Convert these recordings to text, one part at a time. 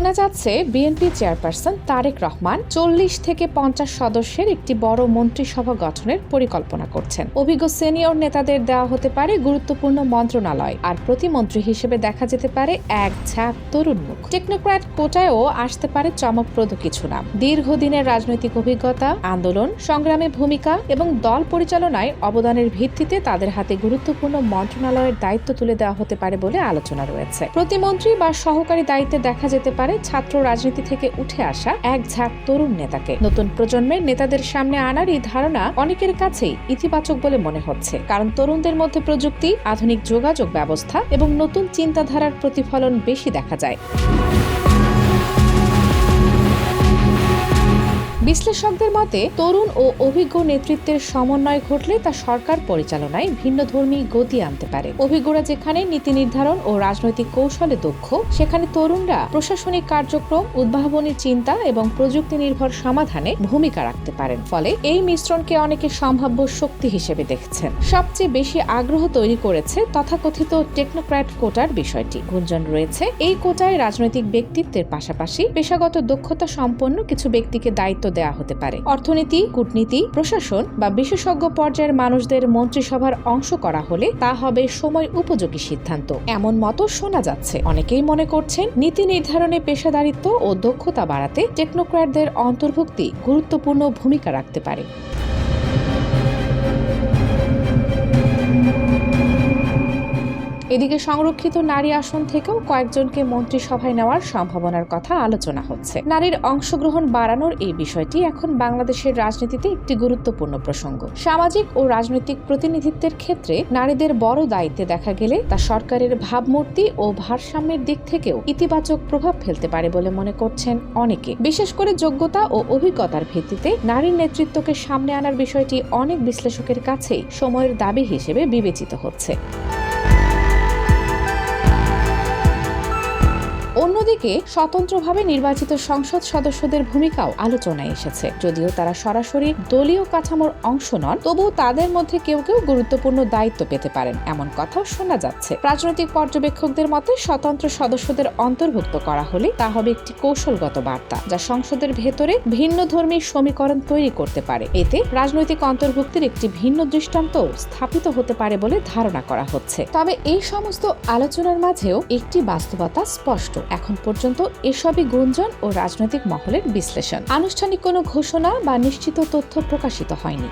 শোনা যাচ্ছে BNP chairperson Tarique Rahman ৪০ থেকে ৫০ সদস্যের একটি বড় মন্ত্রিসভা গঠনের পরিকল্পনা করছেন। অভিজ্ঞ সিনিয়র নেতাদের দেওয়া হতে পারে গুরুত্বপূর্ণ মন্ত্রণালয়, আর প্রতিমন্ত্রী হিসেবে দেখা যেতে পারে এক ঝাঁক তরুণ মুখ। টেকনোক্র্যাট কোটায়ও আসতে পারে চমকপ্রদ কিছু নাম। দীর্ঘদিনের রাজনৈতিক অভিজ্ঞতা, আন্দোলন সংগ্রামে ভূমিকা এবং দল পরিচালনায় অবদানের ভিত্তিতে তাদের হাতে গুরুত্বপূর্ণ মন্ত্রণালয়ের দায়িত্ব তুলে দেওয়া হতে পারে বলে আলোচনা রয়েছে। প্রতিমন্ত্রী বা সহকারী দায়িত্বে দেখা যেতে পারে ছাত্র রাজনীতি থেকে উঠে আসা এক ঝাঁক তরুণ নেতাকে। নতুন প্রজন্মের নেতাদের সামনে আনার এই ধারণা অনেকের কাছেই ইতিবাচক বলে মনে হচ্ছে, কারণ তরুণদের মধ্যে প্রযুক্তি, আধুনিক যোগাযোগ ব্যবস্থা এবং নতুন চিন্তাধারার প্রতিফলন বেশি দেখা যায়। বিশ্লেষকদের মতে তরুণ ও অভিজ্ঞ নেতৃত্বের সমন্বয় ঘটলে তা সরকার পরিচালনায় ভিন্নধর্মী গতি আনতে পারে। অভিজ্ঞরা যেখানে নীতি নির্ধারণ ও রাজনৈতিক কৌশলে দক্ষ, সেখানে তরুণরা প্রশাসনিক কার্যক্রম, উদ্ভাবনী চিন্তা এবং প্রযুক্তি নির্ভর সমাধানে ভূমিকা রাখতে পারেন। ফলে এই মিশ্রণকে অনেকে সম্ভাব্য শক্তি হিসেবে দেখছেন। সবচেয়ে বেশি আগ্রহ তৈরি করেছে তথাকথিত টেকনোক্র্যাট কোটার বিষয়টি। গুঞ্জন রয়েছে এই কোটায় রাজনৈতিক ব্যক্তিত্বের পাশাপাশি পেশাগত দক্ষতা সম্পন্ন কিছু ব্যক্তিকে দায়িত্ব দেওয়া হতে পারে। অর্থনীতি, কূটনীতি, প্রশাসন বা বিশেষজ্ঞ পর্যায়ের মানুষদের মন্ত্রিসভার অংশ করা হলে তা হবে সময় উপযোগী সিদ্ধান্ত, এমন মত শোনা যাচ্ছে। অনেকেই মনে করছেন নীতি নির্ধারণে পেশাদারিত্ব ও দক্ষতা বাড়াতে টেকনোক্র্যাটদের অন্তর্ভুক্তি গুরুত্বপূর্ণ ভূমিকা রাখতে পারে। এদিকে সংরক্ষিত নারী আসন থেকেও কয়েকজনকে মন্ত্রিসভায় নেওয়ার সম্ভাবনার কথা আলোচনা হচ্ছে। নারীর অংশগ্রহণ বাড়ানোর এই বিষয়টি এখন বাংলাদেশের রাজনীতিতে একটি গুরুত্বপূর্ণ প্রসঙ্গ। সামাজিক ও রাজনৈতিক প্রতিনিধিত্বের ক্ষেত্রে নারীদের বড় দায়িত্বে দেখা গেলে তা সরকারের ভাবমূর্তি ও ভারসাম্যের দিক থেকেও ইতিবাচক প্রভাব ফেলতে পারে বলে মনে করছেন অনেকে। বিশেষ করে যোগ্যতা ও অভিজ্ঞতার ভিত্তিতে নারীর নেতৃত্বকে সামনে আনার বিষয়টি অনেক বিশ্লেষকের কাছেই সময়ের দাবি হিসেবে বিবেচিত হচ্ছে। অন্যদিকে স্বতন্ত্রভাবে নির্বাচিত সংসদ সদস্যদের ভূমিকাও আলোচনায় এসেছে। যদিও তারা সরাসরি দলীয় কাঠামোর অংশ নন, তবুও তাদের মধ্যে কেউ কেউ গুরুত্বপূর্ণ দায়িত্ব পেতে পারেন, এমন কথাও শোনা যাচ্ছে। রাজনৈতিক পর্যবেক্ষকদের মতে স্বতন্ত্র সদস্যদের অন্তর্ভুক্ত করা হলে তা হবে একটি কৌশলগত বার্তা, যা সংসদের ভেতরে ভিন্নধর্মী সমীকরণ তৈরি করতে পারে। এতে রাজনৈতিক অন্তর্ভুক্তির একটি ভিন্ন দৃষ্টান্ত স্থাপিত হতে পারে বলে ধারণা করা হচ্ছে। তবে এই সমস্ত আলোচনার মাঝেও একটি বাস্তবতা স্পষ্ট। এখন পর্যন্ত এসবই গুঞ্জন ও রাজনৈতিক মহলের বিশ্লেষণ। আনুষ্ঠানিক কোনো ঘোষণা বা নিশ্চিত তথ্য প্রকাশিত হয়নি।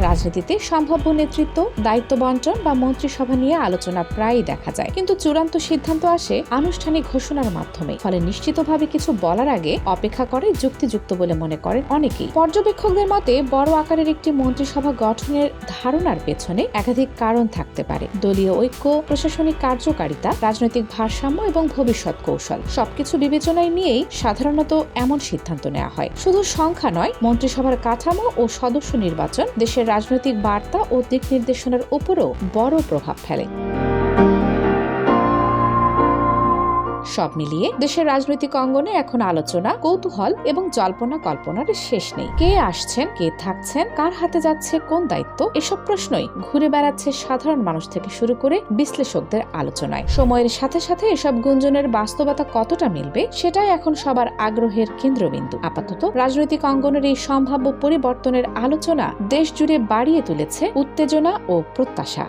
রাজনীতিতে সম্ভাব্য নেতৃত্ব, দায়িত্ব বন্টন বা মন্ত্রিসভা নিয়ে আলোচনা প্রায়ই দেখা যায়, কিন্তু চূড়ান্ত সিদ্ধান্ত আসে আনুষ্ঠানিক ঘোষণার মাধ্যমে। ফলে নিশ্চিতভাবে কিছু বলার আগে অপেক্ষা করে যুক্তিযুক্ত বলে মনে করেন অনেকেই। পর্যবেক্ষকদের মতে বড় আকারের একটি মন্ত্রিসভা গঠনের ধারণার পেছনে একাধিক কারণ থাকতে পারে। দলীয় ঐক্য, প্রশাসনিক কার্যকারিতা, রাজনৈতিক ভারসাম্য এবং ভবিষ্যৎ কৌশল সবকিছু বিবেচনায় নিয়েই সাধারণত এমন সিদ্ধান্ত নেওয়া হয়। শুধু সংখ্যা নয়, মন্ত্রিসভার কাঠামো ও সদস্য নির্বাচন দেশের রাজনৈতিক বার্তা ও দিক নির্দেশনার উপরও বড় প্রভাব ফেলে। সব মিলিয়ে দেশের রাজনৈতিক অঙ্গনে এখন আলোচনা, কৌতূহল এবং জল্পনা কল্পনার শেষ নেই। কে আসছেন, কে থাকছেন, কার হাতে যাচ্ছে কোন দায়িত্ব, এসব প্রশ্নই ঘুরে বেড়াচ্ছে সাধারণ মানুষ থেকে শুরু করে বিশ্লেষকদের আলোচনায়। সময়ের সাথে সাথে এসব গুঞ্জনের বাস্তবতা কতটা মিলবে সেটাই এখন সবার আগ্রহের কেন্দ্রবিন্দু। আপাতত রাজনৈতিক অঙ্গনের এই সম্ভাব্য পরিবর্তনের আলোচনা দেশ জুড়ে বাড়িয়ে তুলেছে উত্তেজনা ও প্রত্যাশা।